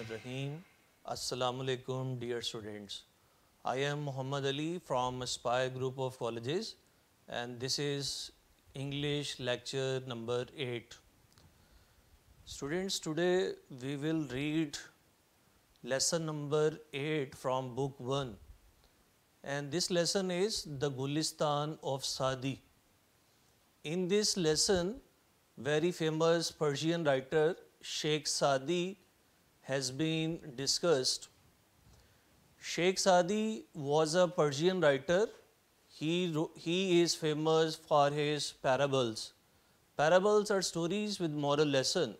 Bismillahirrahmanirrahim. Assalamu alaikum dear students. I am Muhammad Ali from Aspire Group of Colleges and this is English lecture number 8. Students, today we will read lesson number 8 from book 1 and this lesson is the Gulistan of Sadi. In this lesson, very famous Persian writer Sheikh Sadi has been discussed. Sheikh Sadi was a Persian writer. He is famous for his parables. Parables are stories with moral lesson.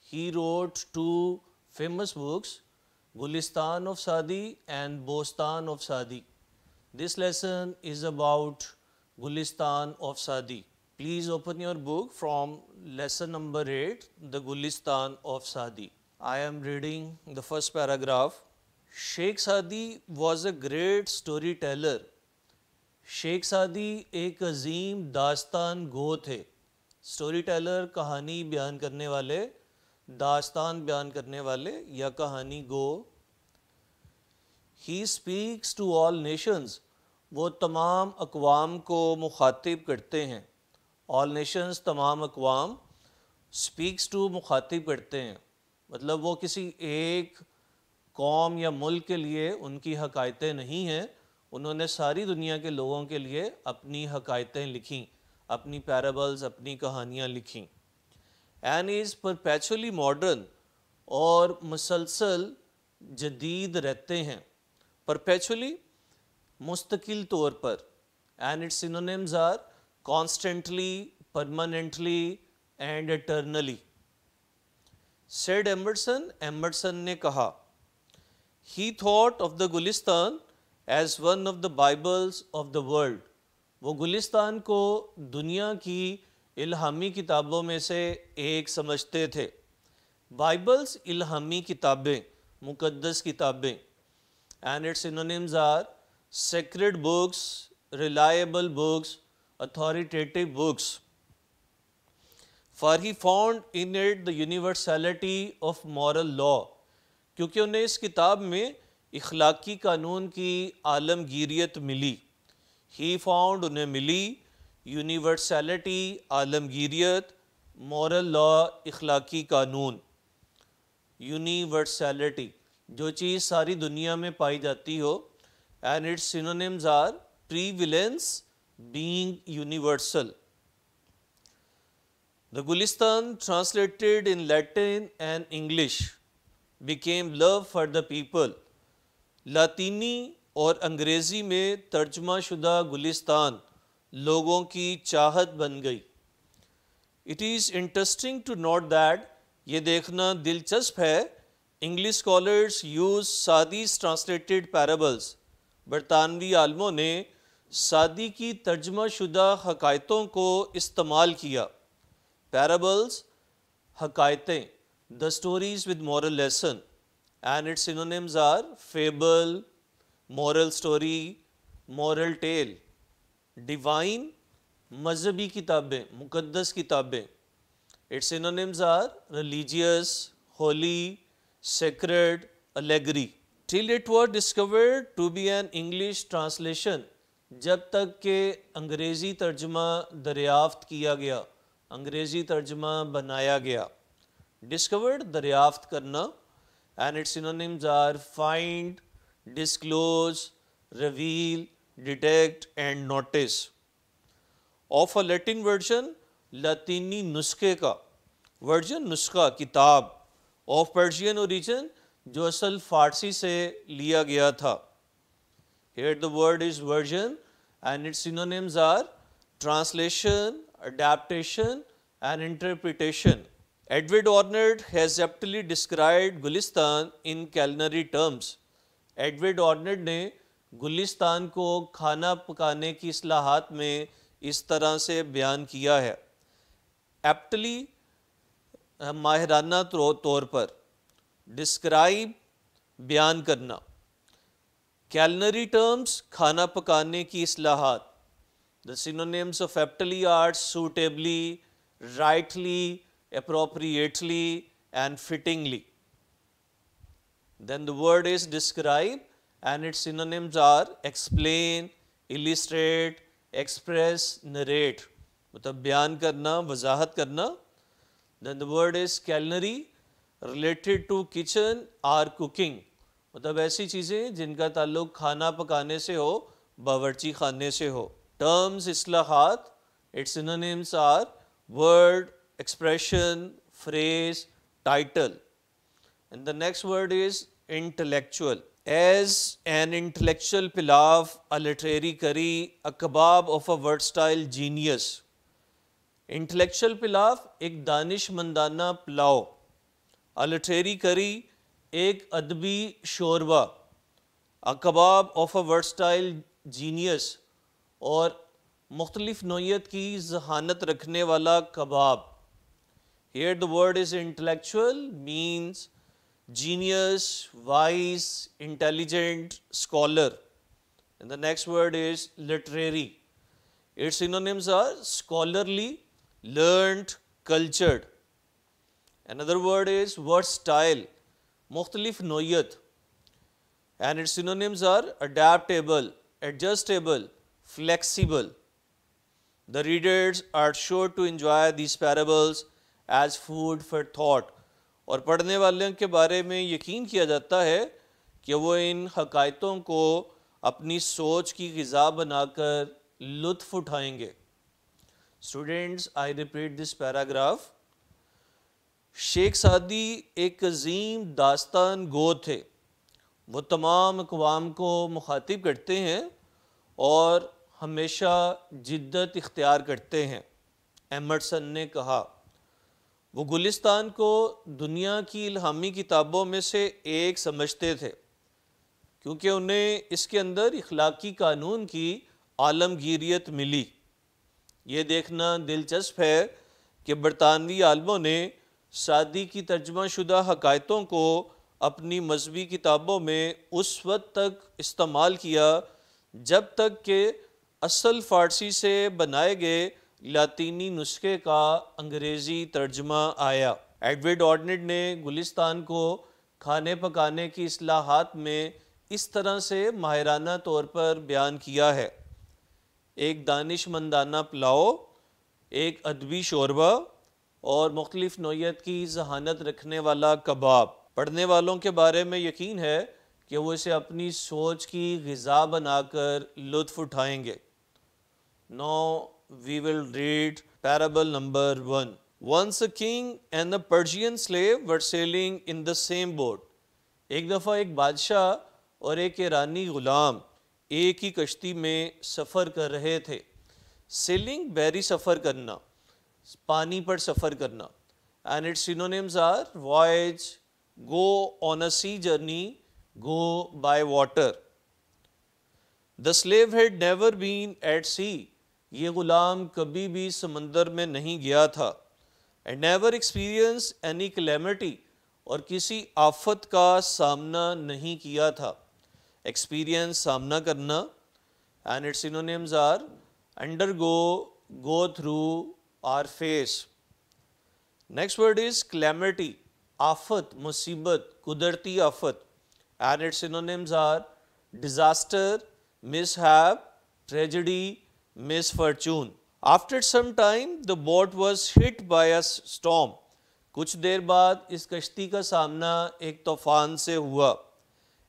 He wrote two famous books, Gulistan of Sadi and Bostan of Sadi. This lesson is about Gulistan of Sadi. Please open your book from lesson number 8, the Gulistan of Sadi. I am reading the first paragraph. Sheikh Sadi was a great storyteller. Sheikh सादी एक अजीम दास्तान गो थे. Story teller कहानी बयान करने वाले, दास्तान बयान करने वाले या कहानी गो. He speaks to all nations. वो तमाम अक़वाम को मुखातिब करते हैं. ऑल नेशंस तमाम अक़वाम, स्पीक्स टू मुखातिब करते हैं मतलब वो किसी एक कौम या मुल्क के लिए उनकी हकायतें नहीं हैं, उन्होंने सारी दुनिया के लोगों के लिए अपनी हकायतें लिखीं, अपनी पैराबल्स, अपनी कहानियाँ लिखीं. एंड इज़ परपेचुअली मॉडर्न और मुसलसल जदीद रहते हैं. परपेचुअली मुस्तकिल तौर पर. And its synonyms are constantly, permanently and eternally. Said Emerson, Emerson ने कहा, he thought of the Gulistan as one of the Bibles of the world. वो गुलिस्तान को दुनिया की इल्हामी किताबों में से एक समझते थे. बाइबल्स इल्हामी किताबें, मुकद्दस किताबें. And its synonyms are sacred books, reliable books, authoritative books. For he found in it the universality of moral law. क्योंकि उन्हें इस किताब में इखलाकी कानून की आलमगीरियत मिली. He found, उन्हें मिली, यूनिवर्सैलिटी आलमगीरियत, moral law इखलाकी कानून. यूनिवर्सैलिटी जो चीज़ सारी दुनिया में पाई जाती हो. And its synonyms are prevalence, being universal. The Gulistan, translated in Latin and English, became love for the people. लातीनी और अंग्रेज़ी में तर्जमा शुदा गुलिस्तान लोगों की चाहत बन गई. It is interesting to note that, ये देखना दिलचस्प है, English scholars use Sadi's translated parables. बरतानवी आलमों ने सादी की तर्जमा शुदा हकायतों को इस्तेमाल किया. पैराबल्स, हकायतें, the stories with moral lesson. And its synonyms are fable, moral story, moral tale. Divine, मजहबी किताबें, मुकद्दस किताबें. Its synonyms are religious, holy, sacred, allegory. Till it was discovered to be an English translation. जब तक के अंग्रेज़ी तर्जमा दरियाफ्त किया गया, अंग्रेज़ी तर्जमा बनाया गया. डिस्कवर्ड, दरियाफ्त करना. And its synonyms are find, disclose, reveal, detect and notice. Of a Latin version, लातीनी नुस्खे का. वर्जन नुस्खा, किताब. ऑफ पर्शियन ओरिजिन, जो असल फ़ारसी से लिया गया था. Here the word is version and its synonyms are translation, adaptation and interpretation. Edward Ornard has aptly described Gulistan in culinary terms. Edward Ornard ने गुलिस्तान को खाना पकाने की इस्लाहात में इस तरह से बयान किया है. Aptly, माहिराना तौर पर. Describe, बयान करना. कैलनरी टर्म्स, खाना पकाने की इस्लाहात. The synonyms of aptly are suitably, rightly, appropriately and fittingly. Then the word is describe and its synonyms are explain, illustrate, express, narrate. मतलब बयान करना, वजाहत करना. Then the word is culinary, related to kitchen or cooking. मतलब ऐसी चीज़ें जिनका ताल्लुक खाना पकाने से हो, बावर्ची खाने से हो. Terms इस्लाहात, its synonyms are word, expression, phrase, title. And the next word is intellectual. As an intellectual pilav, a literary curry, a kebab of a word-style genius. Intellectual pilau एक दानिशमंदाना पुलाव, अ लिटरेरी करी एक अदबी शोरबा, a kebab of a versatile genius और मुख्तलिफ नौइयत की जहानत रखने वाला कबाब. Here the word is intellectual means genius, wise, intelligent, scholar. And the next word is literary. Its synonyms are scholarly, learned, cultured. Another word is versatile, मुख्तलिफ नौइयत. And its synonyms are adaptable, adjustable, flexible. The readers are sure to enjoy these parables as food for thought. और पढ़ने वालों के बारे में यकीन किया जाता है कि वो इन हकायतों को अपनी सोच की ग़िज़ा बनाकर लुत्फ़ उठाएंगे. Students, I repeat this paragraph. Sheikh सादी एक अजीम दास्तान गो थे. वो तमाम अक़वाम को मुखातिब करते हैं और हमेशा जिद्दत इख्तियार करते हैं. एमर्सन ने कहा. वो गुलिस्तान को दुनिया की इल्हामी किताबों में से एक समझते थे क्योंकि उन्हें इसके अंदर इखलाकी कानून की आलमगीरियत मिली. ये देखना दिलचस्प है कि बरतानवी आलमों ने सादी की तर्जमा शुदा हकायतों को अपनी मजहबी किताबों में उस वक्त तक इस्तेमाल किया जब तक कि असल फ़ारसी से बनाए गए लातीनी नुस्खे का अंग्रेज़ी तर्जमा आया. एडवर्ड ऑर्नेड ने गुलिस्तान को खाने पकाने की इस्लाहात में इस तरह से माहिराना तौर पर बयान किया है. एक दानिशमंदाना पुलाव, एक अदबी शोरबा और मुख्तलिफ नौइयत की जहानत रखने वाला कबाब. पढ़ने वालों के बारे में यकीन है कि वो इसे अपनी सोच की ग़िज़ा बनाकर लुत्फ़ उठाएंगे. Now we will read parable number 1. Once a king and a Persian slave were sailing in the same boat. एक दफ़ा एक बादशाह और एक ईरानी ग़ुलाम एक ही कश्ती में सफ़र कर रहे थे. सेलिंग बहरी सफ़र करना, पानी पर सफ़र करना. And its synonyms are voyage, go on a sea journey, go by water. The slave had never been at sea. ये ग़ुलाम कभी भी समंदर में नहीं गया था. And never experience any calamity. और किसी आफत का सामना नहीं किया था. एक्सपीरियंस सामना करना. And its synonyms are undergo, go through और face. Next word is calamity, आफत, मुसीबत, कुदरती आफत. And its synonyms are disaster, mishap, tragedy, misfortune. After some time the boat was hit by a storm. कुछ देर बाद इस कश्ती का सामना एक तूफान से हुआ.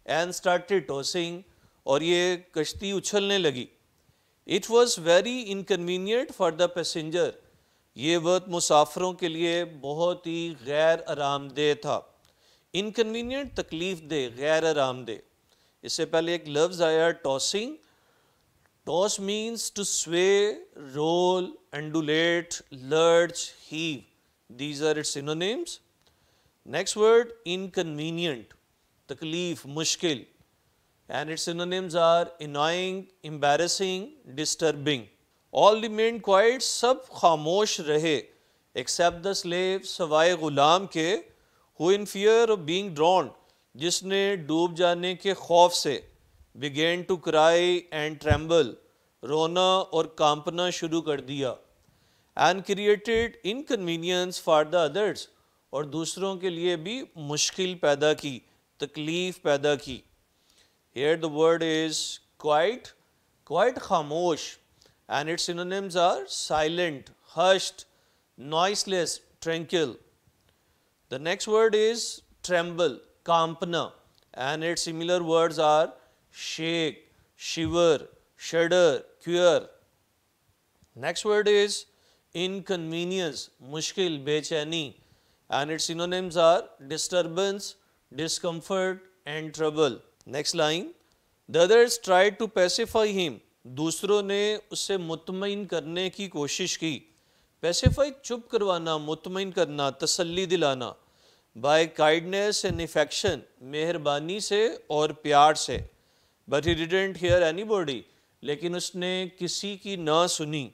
And started tossing. और ये कश्ती उछलने लगी. It was very inconvenient for the passenger. ये वक्त मुसाफिरों के लिए बहुत ही गैर आरामदेह था. Inconvenient तकलीफ दे, गैर आरामदेह. इससे पहले एक लफ्ज़ आया tossing. Toss means to sway, roll, undulate, lurch, heave. These are its synonyms. Next word, inconvenient, तकलीफ, मुश्किल. And its synonyms are annoying, embarrassing, disturbing. All remained quiet, सब खामोश रहे, except the slave, सवाए गुलाम के, who in fear of being drowned, जिसने डूब जाने के खौफ से, began to cry and tremble, रोना और कांपना शुरू कर दिया. and created inconvenience for the others, और दूसरों के लिए भी मुश्किल पैदा की, तकलीफ़ पैदा की। Here the word is quiet, quite खामोश, and its synonyms are silent, hushed, noiseless, tranquil. The next word is tremble, kampna, and its similar words are shake, shiver, shudder, queer. Next word is inconvenience, mushkil, bechani, and its synonyms are disturbance, discomfort, and trouble. Next line, the others tried to pacify him. दूसरों ने उसे मुतमईन करने की कोशिश की. Pacify चुप करवाना, मुतमईन करना, तसल्ली दिलाना. By kindness and affection, मेहरबानी से और प्यार से. But he didn't hear anybody. लेकिन उसने किसी की ना सुनी.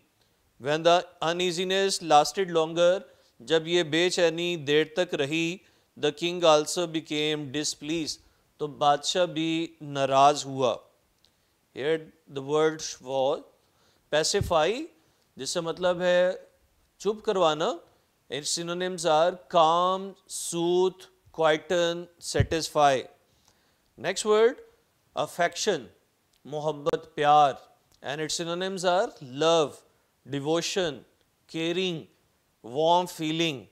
When the uneasiness lasted longer, जब ये बेचैनी देर तक रही, the king also became displeased. तो बादशाह भी नाराज हुआ. Here the word was pacify, जिसका मतलब है चुप करवाना. Its synonyms are calm, soothe, quieten, satisfy. Next word affection, मोहब्बत, प्यार, and its synonyms are love, devotion, caring, warm feeling.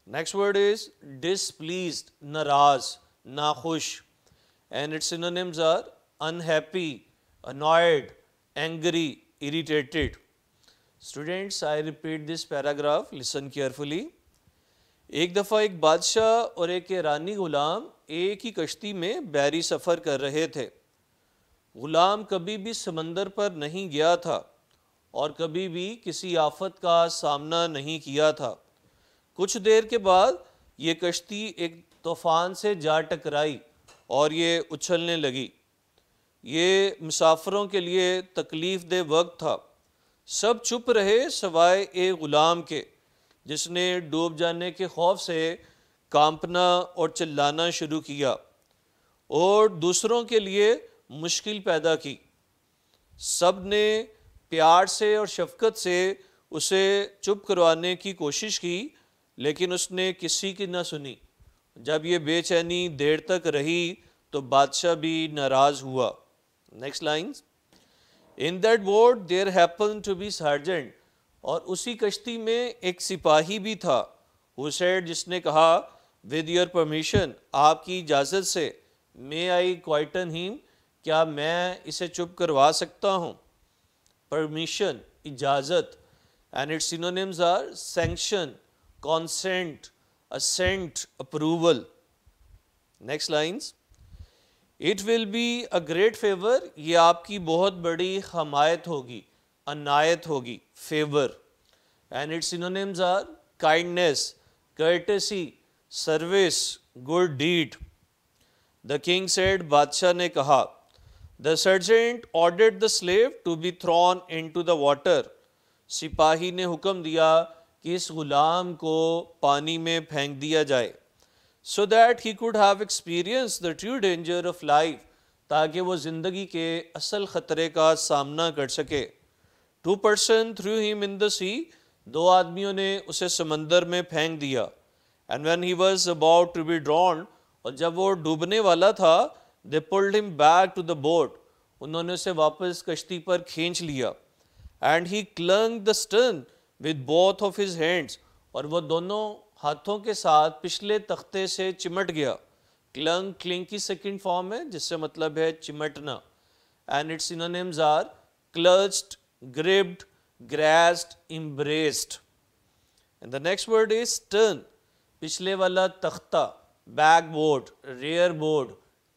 Next word is displeased, नाराज, नाखुश, and its synonyms are unhappy, annoyed, angry, irritated. Students, I repeat this paragraph, listen carefully. एक दफ़ा एक बादशाह और एक ईरानी ग़ुलाम एक ही कश्ती में बहरी सफ़र कर रहे थे. ग़ुलाम कभी भी समंदर पर नहीं गया था और कभी भी किसी आफत का सामना नहीं किया था. कुछ देर के बाद ये कश्ती एक तूफ़ान से जा टकराई और ये उछलने लगी. ये मुसाफिरों के लिए तकलीफ़ दे वक्त था. सब चुप रहे सवाए एक ग़ुलाम के, जिसने डूब जाने के खौफ से कांपना और चिल्लाना शुरू किया और दूसरों के लिए मुश्किल पैदा की. सब ने प्यार से और शफ़क़त से उसे चुप करवाने की कोशिश की, लेकिन उसने किसी की न सुनी. जब ये बेचैनी देर तक रही तो बादशाह भी नाराज़ हुआ. Next lines, in that boat there happen to be sergeant, और उसी कश्ती में एक सिपाही भी था. हु सेड, जिसने कहा, विद योर परमिशन, आपकी इजाज़त से, मे आई क्वाइटन हिम, क्या मैं इसे चुप करवा सकता हूँ. परमिशन, इजाज़त, and its synonyms are sanction, consent, assent, approval. Next lines, it will be a great favour, ये आपकी बहुत बड़ी हमायत होगी, अनायत होगी, favour. And its synonyms are kindness, courtesy, service, good deed. The king said, बादशाह ने कहा. The sergeant ordered the slave to be thrown into the water, सिपाही ने हुक्म दिया कि इस गुलाम को पानी में फेंक दिया जाए. So that he could have experienced the true danger of life, ताकि वो ज़िंदगी के असल ख़तरे का सामना कर सके. 2 persons threw him in the sea, 2 आदमियों ने उसे समंदर में फेंक दिया. And when he was about to be drowned, और जब वो डूबने वाला था, they pulled him back to the boat, उन्होंने उसे वापस कश्ती पर खींच लिया. And he clung the stern with both of his hands, और वो दोनों हाथों के साथ पिछले तख्ते से चिमट गया. क्लंग, क्लिंग की सेकंड फॉर्म है, जिससे मतलब है चिमटना. And its synonyms are clutched, gripped, grasped, embraced. And the next word is stern, पिछले वाला तख्ता, back board, rear board,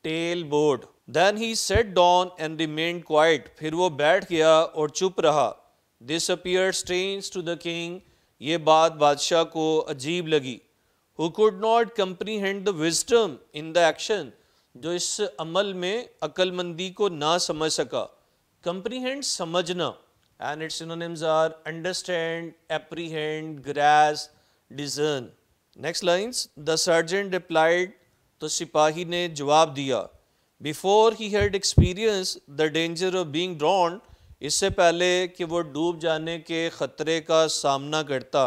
tail board. Then he sat down and remained quiet, फिर वो बैठ गया और चुप रहा. This appeared strange to the king, ये बात बादशाह को अजीब लगी. Who could not comprehend the wisdom in the action, जो इस अमल में अक्लमंदी को ना समझ सका. कंप्रीहेंड, समझना. And its synonyms are understand, apprehend, grasp, discern. Next lines, the sergeant replied, तो सिपाही ने जवाब दिया. Before he had experience the danger of being drowned, इससे पहले कि वो डूब जाने के ख़तरे का सामना करता.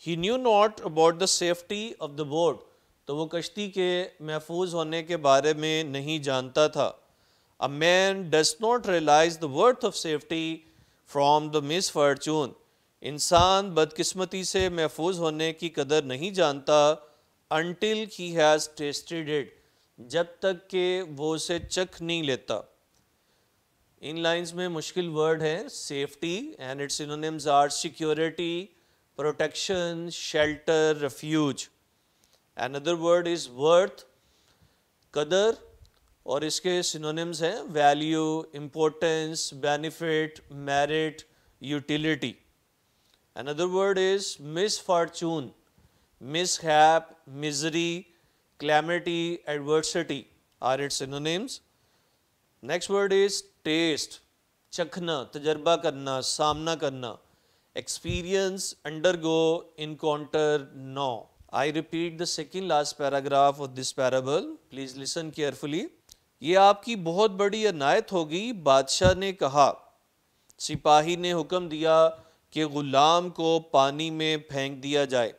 He knew not about the safety of the boat, तो वो कश्ती के महफूज होने के बारे में नहीं जानता था। A man does not realize the worth of safety from the misfortune. इंसान बदकिस्मती से महफूज होने की कदर नहीं जानता until he has tasted it, जब तक कि वो उसे चख नहीं लेता। इन लाइंस में मुश्किल वर्ड है safety and its synonyms are security, protection, shelter, refuge. Another word is worth, कदर, और इसके सिनोनिम्स हैं value, importance, benefit, merit, utility. Another word is misfortune, mishap, misery, calamity, adversity are its synonyms. Next word is taste, चखना, तजर्बा करना, सामना करना, experience, undergo, encounter, know. I repeat the second last paragraph of this parable. Please listen carefully. ये आपकी बहुत बड़ी अनायत होगी, बादशाह ने कहा। सिपाही ने हुक्म दिया कि गुलाम को पानी में फेंक दिया जाए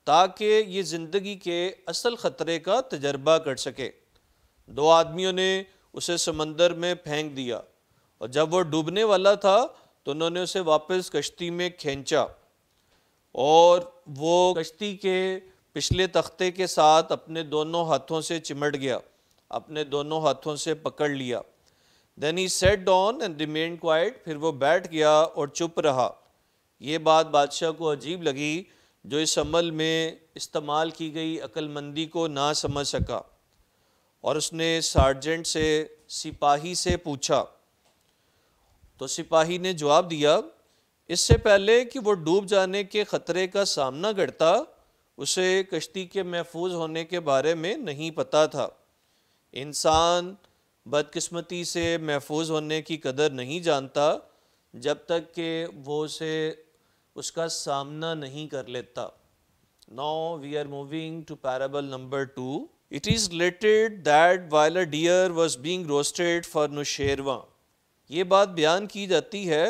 ताकि ये ज़िंदगी के असल ख़तरे का तजर्बा कर सके। दो आदमियों ने उसे समंदर में फेंक दिया और जब वो डूबने वाला था तो उन्होंने उसे वापस कश्ती में खींचा और वो कश्ती के पिछले तख्ते के साथ अपने दोनों हाथों से चिमट गया, अपने दोनों हाथों से पकड़ लिया। Then he sat down and remained quiet. फिर वो बैठ गया और चुप रहा। ये बात बादशाह को अजीब लगी जो इस अमल में इस्तेमाल की गई अक्लमंदी को ना समझ सका और उसने सार्जेंट से, सिपाही से पूछा। तो सिपाही ने जवाब दिया, इससे पहले कि वो डूब जाने के ख़तरे का सामना करता उसे कश्ती के महफूज होने के बारे में नहीं पता था। इंसान बदकिस्मती से महफूज होने की कदर नहीं जानता जब तक कि वो उसे उसका सामना नहीं कर लेता। Now we are moving to parable number 2. It is related that while a deer was being roasted for नुशेरवा, ये बात बयान की जाती है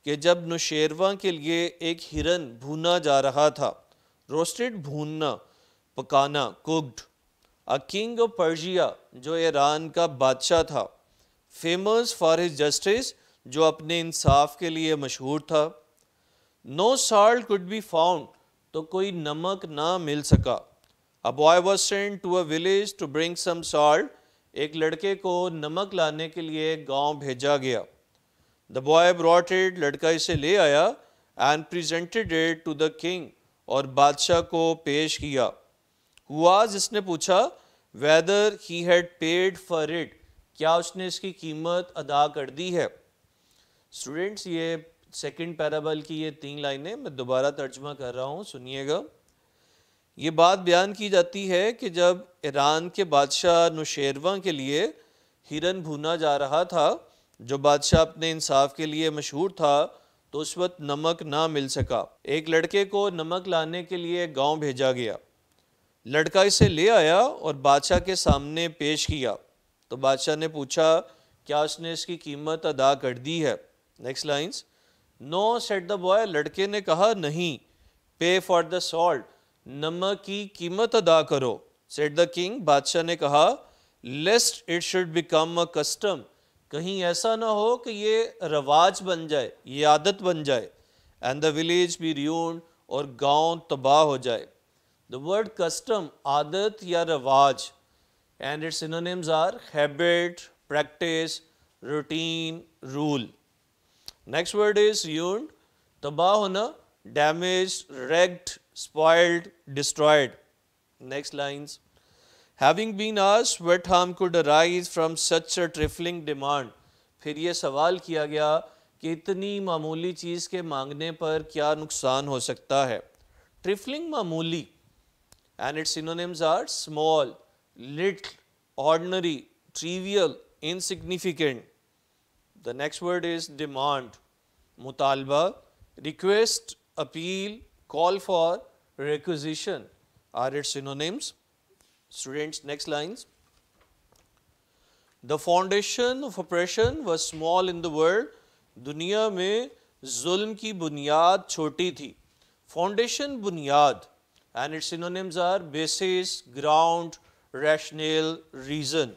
कि जब नुशेरवा के लिए एक हिरन भूना जा रहा था। रोस्टेड भूनना, पकाना, cooked. A king of Persia, जो ईरान का बादशाह था, फेमस फॉर हिज जस्टिस, जो अपने इंसाफ के लिए मशहूर था। No salt could be found, तो कोई नमक ना मिल सका। A boy was sent to a village to bring some salt, एक लड़के को नमक लाने के लिए गांव भेजा गया। द बॉय ब्रॉट इट, लड़का इसे ले आया, and presented it to the king, और बादशाह को पेश किया। हुआ, जिसने पूछा, whether he had paid for it, क्या उसने इसकी कीमत अदा कर दी है। स्टूडेंट्स, ये सेकंड पैराबल की ये 3 लाइनें मैं दोबारा तर्जमा कर रहा हूँ, सुनिएगा। ये बात बयान की जाती है कि जब ईरान के बादशाह नुशेरवा के लिए हिरन भूना जा रहा था, जो बादशाह अपने इंसाफ के लिए मशहूर था, तो उस वक्त नमक ना मिल सका। एक लड़के को नमक लाने के लिए गांव भेजा गया। लड़का इसे ले आया और बादशाह के सामने पेश किया। तो बादशाह ने पूछा, क्या उसने इसकी कीमत अदा कर दी है। Next lines. No said the boy, लड़के ने कहा, नहीं। पे फॉर द सॉल्ट, नमक की कीमत अदा करो। सेड द किंग, बादशाह ने कहा, lest it should become a custom, कहीं ऐसा ना हो कि ये रवाज बन जाए, ये आदत बन जाए। And the village be ruined, और गांव तबाह हो जाए। द वर्ड कस्टम, आदत या रवाज, and its synonyms are habit, practice, routine, rule. Next word is ruined, तबाह होना, damage, wrecked, spoiled, destroyed. Next lines. Having been asked what harm could arise from such a trifling demand, फिर ये सवाल किया गया कि इतनी मामूली चीज़ के मांगने पर क्या नुकसान हो सकता है। ट्रिफलिंग, मामूली, and its synonyms are small, little, ordinary, trivial, insignificant. The next word is demand, mutalba, request, appeal, call for, requisition are its synonyms. Students, next lines. The foundation of oppression was small in the world. दुनिया में जुल्म की बुनियाद छोटी थी। Foundation, बुनियाद, and its synonyms are basis, ground, rationale, reason.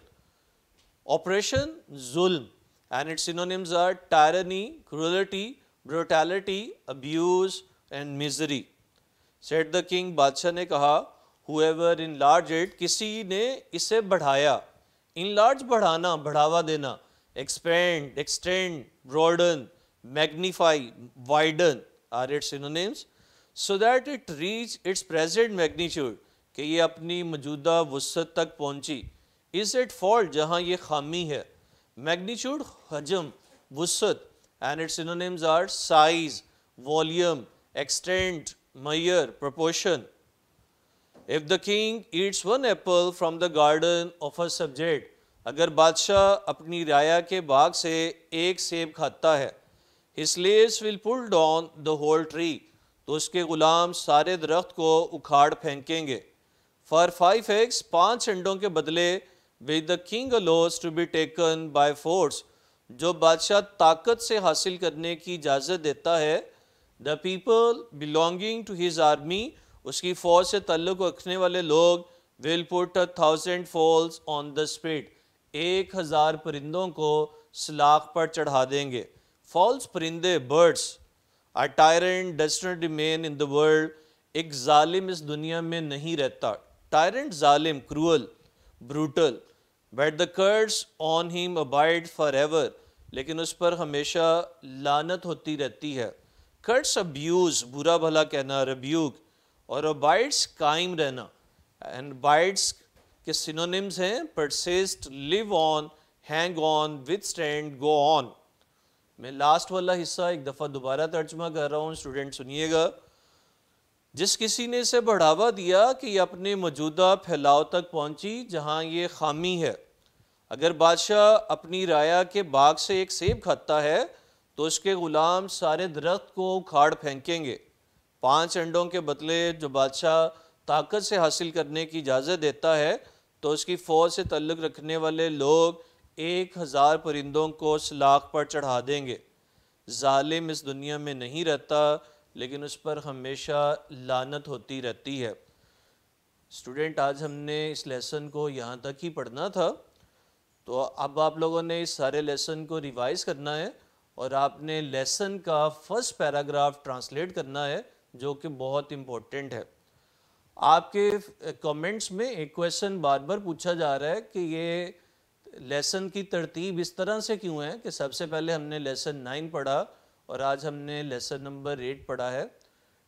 Oppression, zulm, and its synonyms are tyranny, cruelty, brutality, abuse, and misery. Said the king, बादशाह ने कहा, whoever enlarged it, किसी ने इसे बढ़ाया. Enlarge बढ़ाना, बढ़ावा देना. Expand, extend, broaden, magnify, widen are its synonyms. So that it reach its present magnitude, कि ये अपनी मौजूदा वुसअत तक पहुंची. Is at fault, जहाँ ये खामी है. Magnitude, हजम, वुसअत, and its synonyms are size, volume, extent, measure, proportion. If the king eats one apple from the garden of a subject, अगर बादशाह अपनी राया के बाग से एक सेब खाता है, his slaves will pull down the whole tree, तो उसके गुलाम सारे दरख्त को उखाड़ फेंकेंगे. For 5 eggs, 5 अंडों के बदले with the king allows to be taken by force, जो बादशाह ताकत से हासिल करने की इजाज़त देता है. The people belonging to his army, उसकी फौज से ताल्लुक़ रखने वाले लोग will put 1,000 fowls on the spit, 1,000 परिंदों को सलाख पर चढ़ा देंगे. Fowls परिंदे, birds. A tyrant does not remain in the world, एक जालिम इस दुनिया में नहीं रहता. Tyrant जालिम, cruel, brutal. But the curse on him abide forever, लेकिन उस पर हमेशा लानत होती रहती है. Curse abuse, बुरा भला कहना, rebuke, और abides कायम रहना. And abides के synonyms हैं persist, live on, hang on, withstand, go on. मैं लास्ट वाला हिस्सा एक दफ़ा दोबारा तर्जमा कर रहा हूँ, स्टूडेंट सुनिएगा. जिस किसी ने इसे बढ़ावा दिया कि ये अपने मौजूदा फैलाव तक पहुँची जहाँ ये खामी है. अगर बादशाह अपनी राया के बाग से एक सेब खाता है तो उसके ग़ुलाम सारे दरख्त को उखाड़ फेंकेंगे. 5 अंडों के बदले जो बादशाह ताकत से हासिल करने की इजाज़त देता है तो उसकी फ़ौज से ताल्लुक़ रखने वाले लोग 1,000 परिंदों को सलाख पर चढ़ा देंगे. जालिम इस दुनिया में नहीं रहता, लेकिन उस पर हमेशा लानत होती रहती है. स्टूडेंट, आज हमने इस लेसन को यहाँ तक ही पढ़ना था, तो अब आप लोगों ने इस सारे लेसन को रिवाइज़ करना है और आपने लेसन का फर्स्ट पैराग्राफ ट्रांसलेट करना है, जो कि बहुत इम्पोर्टेंट है. आपके कमेंट्स में एक क्वेश्चन बार बार पूछा जा रहा है कि ये लेसन की तरतीब इस तरह से क्यों है कि सबसे पहले हमने लेसन 9 पढ़ा और आज हमने लेसन नंबर 8 पढ़ा है.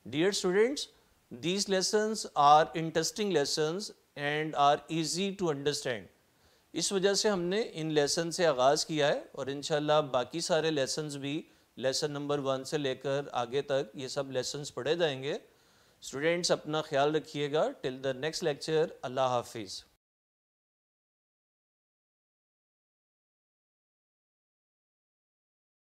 Dear students, these lessons are interesting lessons and are easy to understand. इस वजह से हमने इन लेसन से आगाज़ किया है और इंशाल्लाह बाकी सारे लेसन्स भी लेसन नंबर 1 से लेकर आगे तक ये सब लेसन्स पढ़े जाएंगे. स्टूडेंट्स, अपना ख्याल रखिएगा. टिल द नेक्स्ट लेक्चर, अल्लाह हाफिज़.